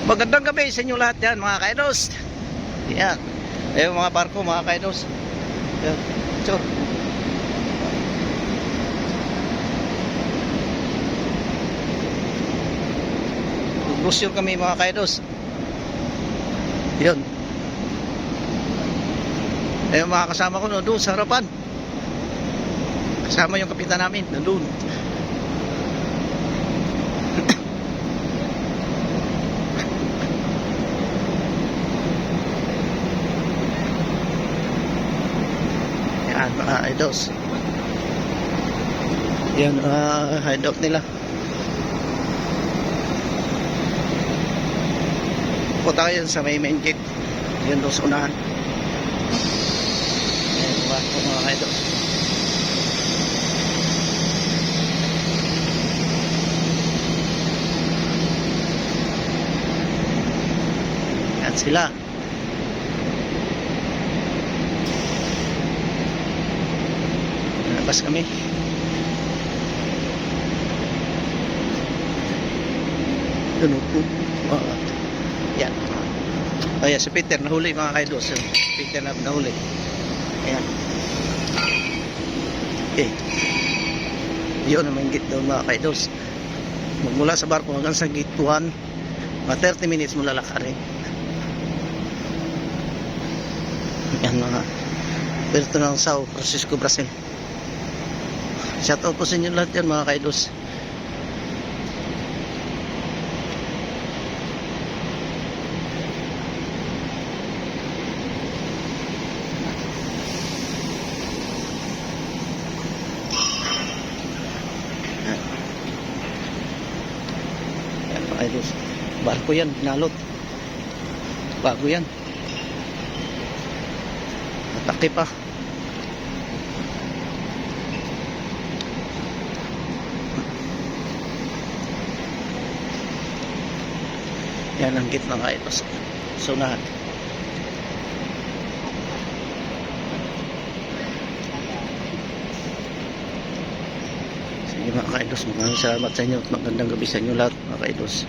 Magandang gabi sa inyo lahat yan mga kaidos. Yan. Ayun mga barko mga kaidos. Yan. Sure. Brochure kami mga kaidos. Yun. Ayun mga kasama ko doon sa harapan. Kasama yung kapitan namin doon. Yan mga idols. Yan hideout nila. Punta kayo sa may main gate. Yan doon sa unahan. Yan mga idols. Yan sila. Labas kami. Yan. Ayan, si Peter nahuli mga kaidos. Peter na nahuli. Ayan. Okay. Yun ang gate doon mga kaidos. Magmula sa barko hanggang sa gate 1, mga 30 minutes mo lalakarin. Yan mga Puerto ng Sao Francisco, Brazil. Shoutout po sa inyo lahat yan mga kaidos. Yan mga kaidos. Barko yan, binalot. Bago yan. Mataki pa. Yan ang gate mga kaidos. Sunahan. Sige mga kaidos, maraming salamat sa inyo at magandang gabi sa inyo lahat mga kaidos.